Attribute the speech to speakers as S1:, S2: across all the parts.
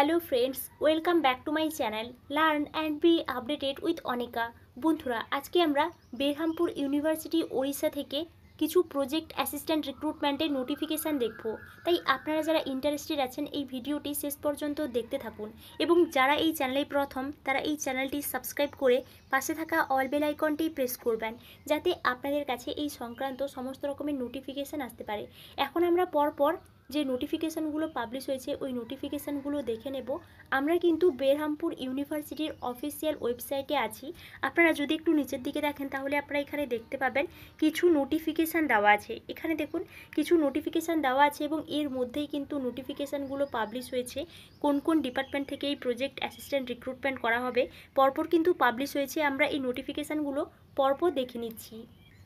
S1: Hello friends, welcome back to my channel learn and B updated with Anika. বন্ধুরা, আজকে আমরা Berhampur university Odisha থেকে কিছু প্রজেক্ট অ্যাসিস্ট্যান্ট রিক্রুটমেন্টের নোটিফিকেশান দেখব। তাই আপনারা যারা ইন্টারেস্টেড আছেন এই ভিডিওটি শেষ পর্যন্ত দেখতে থাকুন, এবং যারা এই চ্যানেলে প্রথম তারা এই চ্যানেলটি সাবস্ক্রাইব করে পাশে থাকা অল বেল আইকনটি প্রেস করবেন, যাতে আপনাদের কাছে এই সংক্রান্ত সমস্ত রকমের নোটিফিকেশান আসতে পারে। এখন আমরা পরপর যে নোটিফিকেশানগুলো পাবলিশ হয়েছে ওই নোটিফিকেশানগুলো দেখে নেব। আমরা কিন্তু বেরহামপুর ইউনিভার্সিটির অফিসিয়াল ওয়েবসাইটে আছি। আপনারা যদি একটু নিচের দিকে দেখেন তাহলে আপনারা এখানে দেখতে পাবেন কিছু নোটিফিকেশান দেওয়া আছে। এখানে দেখুন কিছু নোটিফিকেশান দেওয়া আছে এবং এর মধ্যেই কিন্তু নোটিফিকেশানগুলো পাবলিশ হয়েছে। কোন কোন ডিপার্টমেন্ট থেকে এই প্রজেক্ট অ্যাসিস্ট্যান্ট রিক্রুটমেন্ট করা হবে পরপর কিন্তু পাবলিশ হয়েছে। আমরা এই নোটিফিকেশানগুলো পরপর দেখে নিচ্ছি।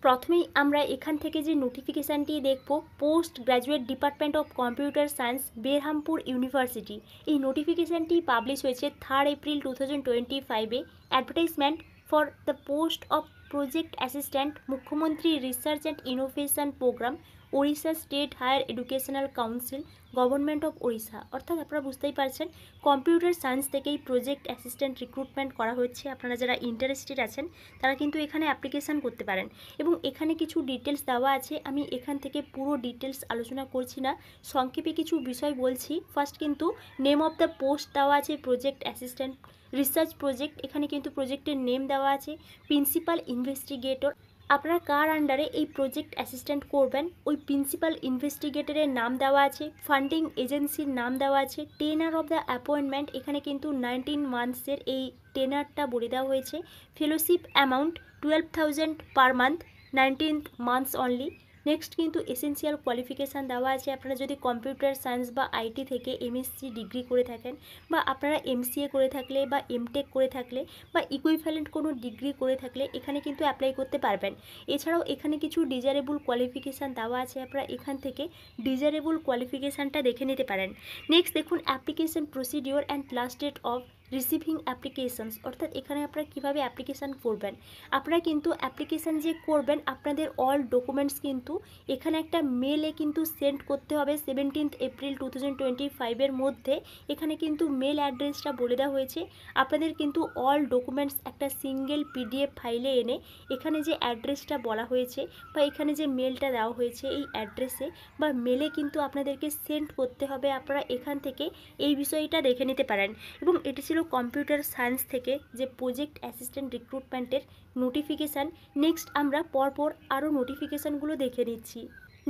S1: প্রথমেই আমরা এখান থেকে যে নোটিফিকেশানটি দেখব, post graduate department of computer science Berhampur university. এই নোটিফিকেশানটি পাবলিশ হয়েছে 3 এপ্রিল 2025-এ। Advertisement for the post of project assistant, Mukhyamantri research and innovation programme, Odisha state higher educational council, government of Odisha. অর্থাৎ আপনারা বুঝতেই পারছেন কম্পিউটার সায়েন্স থেকেই প্রজেক্ট অ্যাসিস্ট্যান্ট রিক্রুটমেন্ট করা হচ্ছে। আপনারা যারা ইন্টারেস্টেড আছেন তারা কিন্তু এখানে অ্যাপ্লিকেশান করতে পারেন, এবং এখানে কিছু ডিটেলস দেওয়া আছে। আমি এখান থেকে পুরো ডিটেলস আলোচনা করছি না, সংক্ষেপে কিছু বিষয় বলছি। ফার্স্ট কিন্তু নেম অফ দ্য পোস্ট দেওয়া আছে, প্রজেক্ট অ্যাসিস্ট্যান্ট রিসার্চ প্রজেক্ট। এখানে কিন্তু প্রজেক্টের নেম দেওয়া আছে, প্রিন্সিপাল ইনভেস্টিগেটর। আপনারা কার আন্ডারে এই প্রজেক্ট অ্যাসিস্ট্যান্ট করবেন ওই প্রিন্সিপাল ইনভেস্টিগেটরের নাম দেওয়া আছে, ফান্ডিং এজেন্সির নাম দেওয়া আছে, টেনার অফ দ্য অ্যাপয়েন্টমেন্ট। এখানে কিন্তু 19 মান্থসের এই টেনারটা বলে দেওয়া হয়েছে। Fellowship amount 12,000 per month, 19 months only. Next কিন্তু এসেন্সিয়াল কোয়ালিফিকেশান দেওয়া আছে। আপনারা যদি কম্পিউটার সায়েন্স বা আইটি থেকে এমএসসি ডিগ্রি করে থাকেন, বা আপনারা এমসিএ করে থাকলে বা এমটেক করে থাকলে বা ইকুইভ্যালেন্ট কোনো ডিগ্রি করে থাকলে এখানে কিন্তু অ্যাপ্লাই করতে পারবেন। এছাড়াও এখানে কিছু ডিজারেবল কোয়ালিফিকেশান দেওয়া আছে, আপনারা এখান থেকে ডিজারেবল কোয়ালিফিকেশানটা দেখে নিতে পারেন। নেক্সট দেখুন application procedure and last date of receiving applications. অর্থাৎ এখানে আপনারা কীভাবে অ্যাপ্লিকেশান করবেন। আপনারা কিন্তু অ্যাপ্লিকেশান যে করবেন আপনাদের অল ডকুমেন্টস কিন্তু এখানে একটা মেলে কিন্তু সেন্ড করতে হবে 17 এপ্রিল 2025-এর মধ্যে। এখানে কিন্তু মেল অ্যাড্রেসটা বলে দেওয়া হয়েছে। আপনাদের কিন্তু অল ডকুমেন্টস একটা সিঙ্গেল পিডিএফ ফাইলে এনে এখানে যে অ্যাড্রেসটা বলা হয়েছে বা এখানে যে মেলটা দেওয়া হয়েছে এই অ্যাড্রেসে বা মেলে কিন্তু আপনাদেরকে সেন্ড করতে হবে। আপনারা এখান থেকে এই বিষয়টা দেখে নিতে পারেন। এবং এটি ছিল কম্পিউটার সায়েন্স থেকে যে প্রজেক্ট অ্যাসিস্ট্যান্ট রিক্রুটমেন্টের নোটিফিকেশান। নেক্সট আমরা পরপর আরও নোটিফিকেশানগুলো দেখে নিচ্ছি।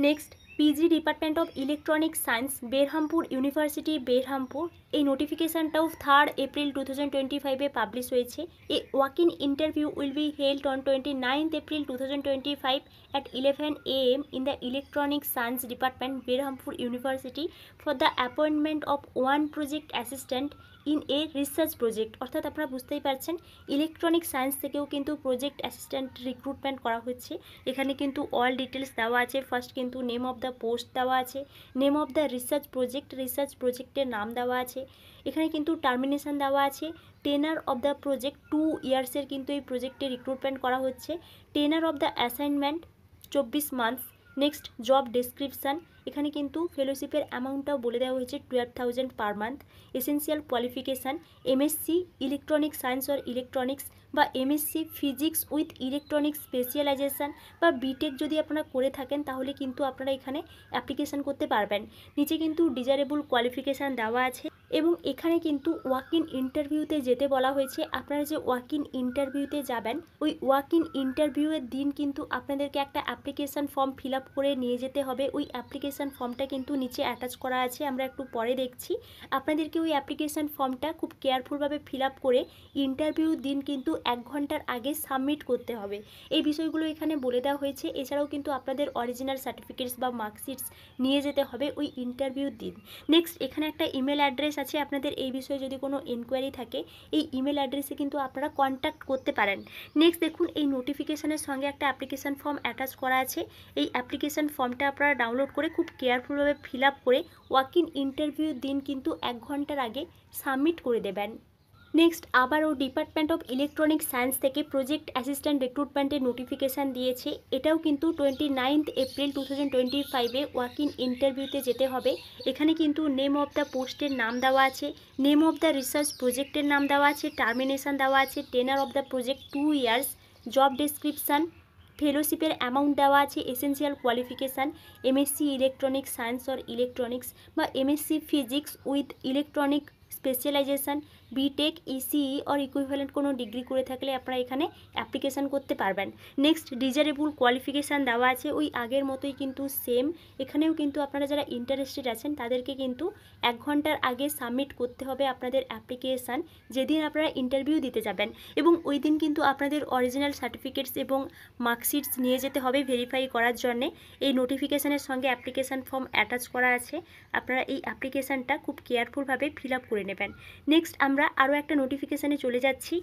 S1: Next PG department of electronic science Berhampur university Berhampur. এই নোটিফিকেশানটাও 3 এপ্রিল 2025-এ পাবলিশ হয়েছে। A walk in interview will be held on 29 April 2025 at 11 AM in the Electronic Science Department, Berhampur University for the appointment of one project assistant in a research project. অর্থাৎ আপনারা বুঝতেই পারছেন electronic science থেকেও কিন্তু project assistant recruitment করা হচ্ছে। এখানে কিন্তু অল ডিটেলস দেওয়া আছে। ফার্স্ট কিন্তু নেম অফ দ্য পোস্ট দেওয়া আছে, নেম অফ দ্য রিসার্চ প্রজেক্টের নাম দেওয়া আছে। এখানে কিন্তু টার্মিনেশন দেওয়া আছে। টেনার অফ দ্য প্রজেক্ট 2 ইয়ার্সের কিন্তু এই প্রজেক্টে রিক্রুটমেন্ট করা হচ্ছে। Tenure of the assignment 24 months. Next job description. এখানে কিন্তু ফেলোশিপের অ্যামাউন্টটাও বলে দেওয়া হয়েছে 12,000 per month. Essential qualification MSc electronic science or electronics বা MSc physics with electronics specialisation বা বিটেক যদি আপনারা করে থাকেন তাহলে কিন্তু আপনারা এখানে অ্যাপ্লিকেশান করতে পারবেন। নিচে কিন্তু ডিজারেবল কোয়ালিফিকেশান দেওয়া আছে, এবং এখানে কিন্তু ওয়াক ইন ইন্টারভিউতে যেতে বলা হয়েছে। আপনারা যে ওয়াক ইন ইন্টারভিউতে যাবেন ওই ওয়াক ইন ইন্টারভিউয়ের দিন কিন্তু আপনাদেরকে একটা অ্যাপ্লিকেশান ফর্ম ফিল আপ করে নিয়ে যেতে হবে। ওই অ্যাপ্লিকেশান ফর্মটা কিন্তু নিচে অ্যাটাচ করা আছে, আমরা একটু পরে দেখছি। আপনাদেরকে ওই অ্যাপ্লিকেশান ফর্মটা খুব কেয়ারফুলভাবে ফিল আপ করে ইন্টারভিউর দিন কিন্তু 1 ঘন্টার আগে সাবমিট করতে হবে। এই বিষয়গুলো এখানে বলে দেওয়া হয়েছে। এছাড়াও কিন্তু আপনাদের অরিজিনাল সার্টিফিকেটস বা মার্কশিটস নিয়ে যেতে হবে ওই ইন্টারভিউর দিন। নেক্সট এখানে একটা ইমেল অ্যাড্রেস আছে। আপনাদের এই বিষয়ে যদি কোনো এনকোয়ারি থাকে এই ইমেল অ্যাড্রেসে কিন্তু আপনারা কন্ট্যাক্ট করতে পারেন। নেক্সট দেখুন এই নোটিফিকেশানের সঙ্গে একটা অ্যাপ্লিকেশান ফর্ম অ্যাটাচ করা আছে। এই অ্যাপ্লিকেশান ফর্মটা আপনারা ডাউনলোড করে খুব কেয়ারফুলভাবে ফিল আপ করে ওয়াক ইন ইন্টারভিউর দিন কিন্তু 1 ঘন্টার আগে সাবমিট করে দেবেন। নেক্সট আবারও ডিপার্টমেন্ট অফ ইলেকট্রনিক সায়েন্স থেকে প্রজেক্ট অ্যাসিস্ট্যান্ট রিক্রুটমেন্টের নোটিফিকেশান দিয়েছে। এটাও কিন্তু 29 এপ্রিল 2025-এ ওয়াক ইন ইন্টারভিউতে যেতে হবে। এখানে কিন্তু নেম অফ দ্য পোস্টের নাম দেওয়া আছে, নেম অফ দ্য রিসার্চ প্রজেক্টের নাম দেওয়া আছে, টার্মিনেশন দেওয়া আছে, tenure of the project 2 years, job description, ফেলোশিপের অ্যামাউন্ট দেওয়া আছে, essential qualification MSc electronics science or electronics বা MSc physics with electronic specialisation, BTech, ECE or equivalent কোনো ডিগ্রি করে থাকলে আপনারা এখানে অ্যাপ্লিকেশান করতে পারবেন। নেক্সট ডিজারেবল কোয়ালিফিকেশান দেওয়া আছে ওই আগের মতোই কিন্তু সেম। এখানেও কিন্তু আপনারা যারা ইন্টারেস্টেড আছেন তাদেরকে কিন্তু 1 ঘন্টার আগে সাবমিট করতে হবে আপনাদের অ্যাপ্লিকেশান, যেদিন আপনারা ইন্টারভিউ দিতে যাবেন, এবং ওই দিন কিন্তু আপনাদের অরিজিনাল সার্টিফিকেটস এবং মার্কশিটস নিয়ে যেতে হবে ভেরিফাই করার জন্যে। এই নোটিফিকেশানের সঙ্গে অ্যাপ্লিকেশান ফর্ম অ্যাটাচ করা আছে, আপনারা এই অ্যাপ্লিকেশানটা খুব কেয়ারফুলভাবে ফিল আপ করে নেবেন। নেক্সট আমরা আরও একটা নোটিফিকেশানে চলে যাচ্ছি।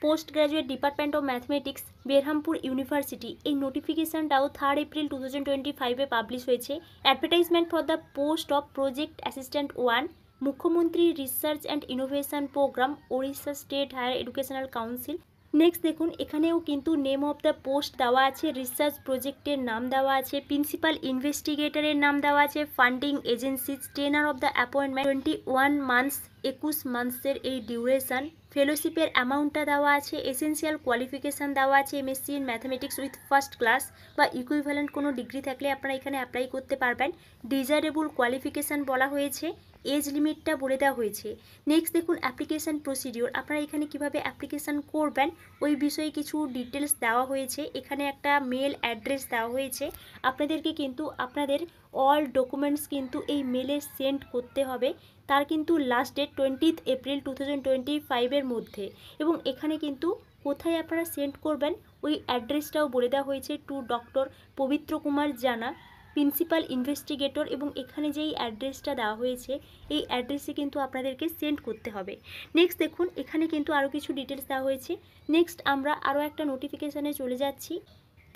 S1: Post graduate department of mathematics Berhampur university, এই নোটিফিকেশানটাও 3 এপ্রিল 2025-এ পাবলিশ হয়েছে। Advertisement for the post of project assistant 1, মুখ্যমন্ত্রী research and innovation programme, Odisha state higher educational council. Next দেখুন এখানেও কিন্তু নেম অফ দ্য পোস্ট দেওয়া আছে, রিসার্চ প্রজেক্টের নাম দেওয়া আছে, প্রিন্সিপাল ইনভেস্টিগেটরের নাম দেওয়া আছে, funding agencies, টেনার of the appointment 21 months, 21 মান্থসের এই ডিউরেশন, ফেলোশিপের অ্যামাউন্টটা দেওয়া আছে, এসেন্সিয়াল কোয়ালিফিকেশান দেওয়া আছে MSc in mathematics with first class বা ইকুইভ্যালেন্ট কোনো ডিগ্রি থাকলে আপনারা এখানে অ্যাপ্লাই করতে পারবেন। ডিজারেবল কোয়ালিফিকেশান বলা হয়েছে, এজ লিমিটটা বলে দেওয়া হয়েছে। নেক্সট দেখুন অ্যাপ্লিকেশান প্রসিডিওর, আপনারা এখানে কিভাবে অ্যাপ্লিকেশান করবেন ওই বিষয়ে কিছু ডিটেলস দেওয়া হয়েছে। এখানে একটা মেল অ্যাড্রেস দেওয়া হয়েছে, আপনাদেরকে কিন্তু আপনাদের অল ডকুমেন্টস কিন্তু এই মেলে সেন্ড করতে হবে। তার কিন্তু লাস্ট ডেট 20 এপ্রিল 2025-এর মধ্যে, এবং এখানে কিন্তু কোথায় আপনারা সেন্ড করবেন ওই অ্যাড্রেসটাও বলে দেওয়া হয়েছে, টু ডক্টর পবিত্র কুমার জানা, প্রিন্সিপাল ইনভেস্টিগেটর, এবং এখানে যেই অ্যাড্রেসটা দেওয়া হয়েছে এই অ্যাড্রেসে কিন্তু আপনাদেরকে সেন্ড করতে হবে। নেক্সট দেখুন এখানে কিন্তু আরও কিছু ডিটেলস দেওয়া হয়েছে। নেক্সট আমরা আরও একটা নোটিফিকেশানে চলে যাচ্ছি।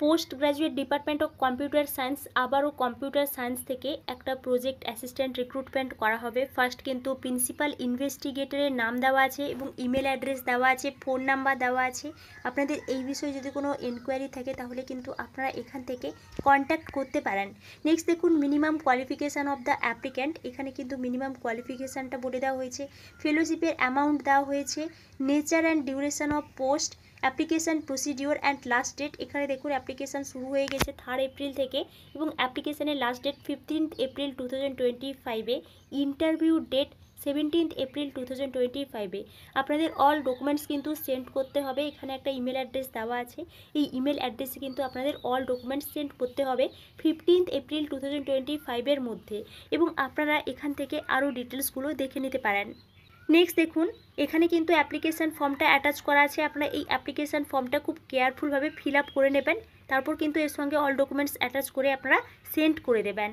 S1: Post graduate department of computer science, আবারও কম্পিউটার সায়েন্স থেকে একটা প্রজেক্ট অ্যাসিস্ট্যান্ট রিক্রুটমেন্ট করা হবে। ফার্স্ট কিন্তু প্রিন্সিপাল ইনভেস্টিগেটরের নাম দেওয়া আছে এবং ইমেল অ্যাড্রেস দেওয়া আছে, ফোন নাম্বার দেওয়া আছে। আপনাদের এই বিষয়ে যদি কোনো এনকোয়ারি থাকে তাহলে কিন্তু আপনারা এখান থেকে কন্ট্যাক্ট করতে পারেন। নেক্সট দেখুন minimum qualification of the applicant, এখানে কিন্তু মিনিমাম কোয়ালিফিকেশানটা বলে দেওয়া হয়েছে, ফেলোশিপের অ্যামাউন্ট দেওয়া হয়েছে, nature and duration of post, application procedure and last date. এখানে দেখুন অ্যাপ্লিকেশান শুরু হয়ে গেছে 3 এপ্রিল থেকে এবং অ্যাপ্লিকেশানের লাস্ট ডেট 15 এপ্রিল 2025-এ, ইন্টারভিউ ডেট 17 এপ্রিল 2025-এ। আপনাদের অল ডকুমেন্টস কিন্তু সেন্ড করতে হবে। এখানে একটা ইমেল অ্যাড্রেস দেওয়া আছে, এই ইমেল অ্যাড্রেসে কিন্তু আপনাদের অল ডকুমেন্টস সেন্ড করতে হবে 15 এপ্রিল 2025-এর মধ্যে, এবং আপনারা এখান থেকে আরও ডিটেলসগুলো দেখে নিতে পারেন। নেক্সট দেখুন এখানে কিন্তু অ্যাপ্লিকেশান ফর্মটা অ্যাটাচ করা আছে, আপনারা এই অ্যাপ্লিকেশান ফর্মটা খুব কেয়ারফুলভাবে ফিল আপ করে নেবেন, তারপর কিন্তু এর সঙ্গে অল ডকুমেন্টস অ্যাটাচ করে আপনারা সেন্ড করে দেবেন।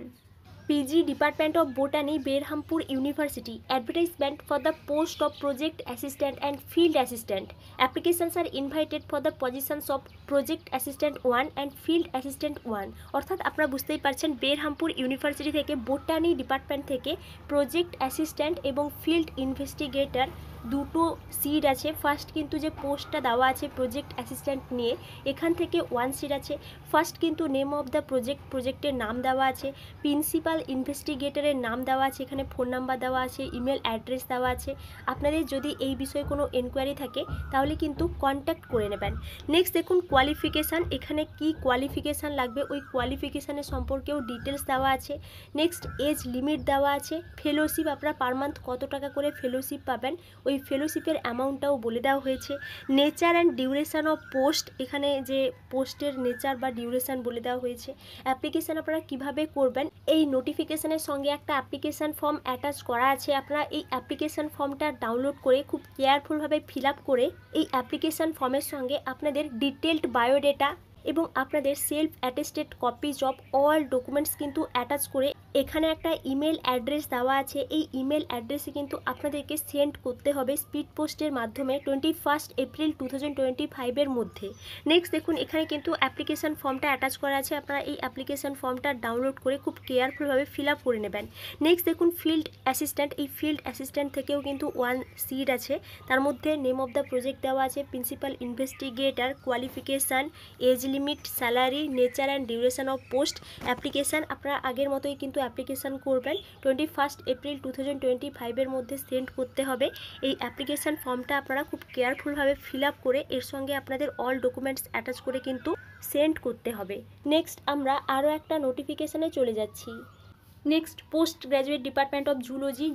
S1: PG department of botany Berhampur university, advertisement for the post of project assistant and field assistant, applications are invited for the positions of project assistant 1 and field assistant 1। অর্থাৎ আপনারা বুঝতেই পারছেন Berhampur university থেকে botany department থেকে project assistant এবং field investigator দুটো seat আছে। First কিন্তু যে পোস্টটা দেওয়া আছে প্রজেক্ট অ্যাসিস্ট্যান্ট নিয়ে, এখান থেকে 1 সিট আছে। ফার্স্ট কিন্তু নেম অফ দ্য প্রজেক্টের নাম দেওয়া আছে, প্রিন্সিপাল ইনভেস্টিগেটরের নাম দেওয়া আছে, এখানে ফোন নাম্বার দেওয়া আছে, ইমেল অ্যাড্রেস দেওয়া আছে। আপনাদের যদি এই বিষয়ে কোনো এনকোয়ারি থাকে তাহলে কিন্তু কন্ট্যাক্ট করে নেবেন। নেক্সট দেখুন কোয়ালিফিকেশান, এখানে কি কোয়ালিফিকেশান লাগবে ওই কোয়ালিফিকেশানের সম্পর্কেও ডিটেলস দেওয়া আছে। নেক্সট এজ লিমিট দেওয়া আছে, ফেলোশিপ আপনারা পার মান্থ কত টাকা করে ফেলোশিপ পাবেন ওই ফেলোশিপের অ্যামাউন্টটাও বলে দেওয়া হয়েছে। Nature and duration of post, এখানে যে পোস্টের নেচার বা ডিউরেশন বলে দেওয়া হয়েছে। অ্যাপ্লিকেশান আপনারা কিভাবে করবেন, এই নোটিফিকেশানের সঙ্গে একটা অ্যাপ্লিকেশান ফর্ম অ্যাটাচ করা আছে, আপনারা এই অ্যাপ্লিকেশান ফর্মটা ডাউনলোড করে খুব কেয়ারফুলভাবে ফিল আপ করে এই অ্যাপ্লিকেশান ফর্মের সঙ্গে আপনাদের ডিটেলড বায়োডেটা এবং আপনাদের self attested copies of all documents কিন্তু অ্যাটাচ করে এখানে একটা ইমেল অ্যাড্রেস দেওয়া আছে। এই ইমেল অ্যাড্রেসে কিন্তু আপনাদেরকে সেন্ড করতে হবে স্পিড পোস্টের মাধ্যমে 21 এপ্রিল 2025 মধ্যে। নেক্সট দেখুন, এখানে কিন্তু অ্যাপ্লিকেশান ফর্মটা অ্যাটাচ করা আছে। আপনারা এই অ্যাপ্লিকেশান ফর্মটা ডাউনলোড করে খুব কেয়ারফুলভাবে ফিল আপ করে নেবেন। নেক্সট দেখুন, ফিল্ড অ্যাসিস্ট্যান্ট। এই ফিল্ড অ্যাসিস্ট্যান্ট থেকেও কিন্তু 1 সিট আছে। তার মধ্যে নেম অফ দ্য প্রজেক্ট দেওয়া আছে, principal investigator, qualification, age limit, salary, nature and duration of post. Application আপনারা আগের মতোই কিন্তু অ্যাপ্লিকেশান করবেন 21 এপ্রিল 2025 মধ্যে সেন্ড করতে হবে। এই অ্যাপ্লিকেশান ফর্মটা আপনারা খুব কেয়ারফুলভাবে ফিল আপ করে এর সঙ্গে আপনাদের অল ডকুমেন্টস অ্যাটাচ করে কিন্তু সেন্ড করতে হবে। নেক্সট আমরা আরও একটা নোটিফিকেশানে চলে যাচ্ছি। Next, post graduate department of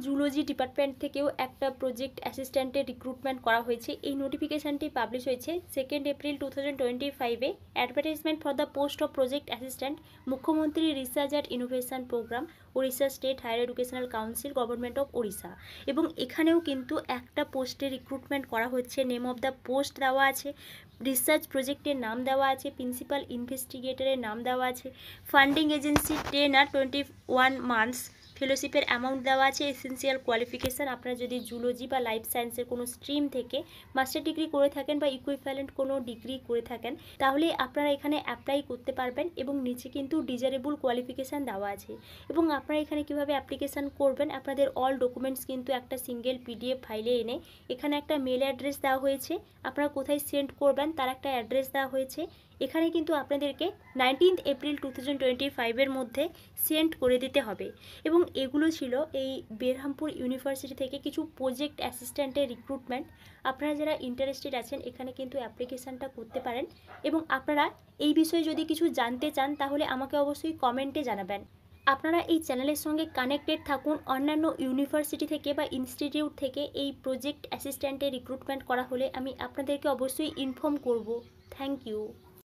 S1: zoology department থেকেও একটা প্রজেক্ট অ্যাসিস্ট্যান্টের রিক্রুটমেন্ট করা হয়েছে। এই নোটিফিকেশানটি পাবলিশ হয়েছে 2 এপ্রিল 2025-এ। Advertisement for the post of project assistant, Mukhyamantri research and innovation programme, Odisha state higher educational council, government of Odisha. এবং এখানেও কিন্তু একটা পোস্টে রিক্রুটমেন্ট করা হচ্ছে। নেম অফ দ্য পোস্ট দেওয়া আছে, রিসার্চ প্রজেক্টের নাম দেওয়া আছে, প্রিন্সিপাল ইনভেস্টিগেটরের নাম দেওয়া আছে, ফান্ডিং এজেন্সি টেনার 21 মান্থস, ফেলোশিপের অ্যামাউন্ট দেওয়া আছে, এসেন্সিয়াল কোয়ালিফিকেশান। আপনারা যদি জুলজি বা লাইফ সায়েন্সের কোনো স্ট্রিম থেকে মাস্টার ডিগ্রি করে থাকেন বা ইকুইভ্যালেন্ট কোনো ডিগ্রি করে থাকেন তাহলে আপনারা এখানে অ্যাপ্লাই করতে পারবেন। এবং নিচে কিন্তু ডিজারেবল কোয়ালিফিকেশান দেওয়া আছে। এবং আপনারা এখানে কিভাবে অ্যাপ্লিকেশান করবেন, আপনাদের অল ডকুমেন্টস কিন্তু একটা সিঙ্গেল পিডিএফ ফাইলে এনে এখানে একটা মেল অ্যাড্রেস দেওয়া হয়েছে, আপনারা কোথায় সেন্ড করবেন তার একটা অ্যাড্রেস দেওয়া হয়েছে। এখানে কিন্তু আপনাদেরকে 19 এপ্রিল 2025 মধ্যে সেন্ড করে দিতে হবে। এবং এগুলো ছিল এই বেরহামপুর ইউনিভার্সিটি থেকে কিছু প্রজেক্ট অ্যাসিস্ট্যান্টের রিক্রুটমেন্ট। আপনারা যারা ইন্টারেস্টেড আছেন এখানে কিন্তু অ্যাপ্লিকেশানটা করতে পারেন। এবং আপনারা এই বিষয়ে যদি কিছু জানতে চান তাহলে আমাকে অবশ্যই কমেন্টে জানাবেন। আপনারা এই চ্যানেলের সঙ্গে কানেক্টেড থাকুন। অন্যান্য ইউনিভার্সিটি থেকে বা ইনস্টিটিউট থেকে এই প্রজেক্ট অ্যাসিস্ট্যান্টের রিক্রুটমেন্ট করা হলে আমি আপনাদেরকে অবশ্যই ইনফর্ম করব। Thank you.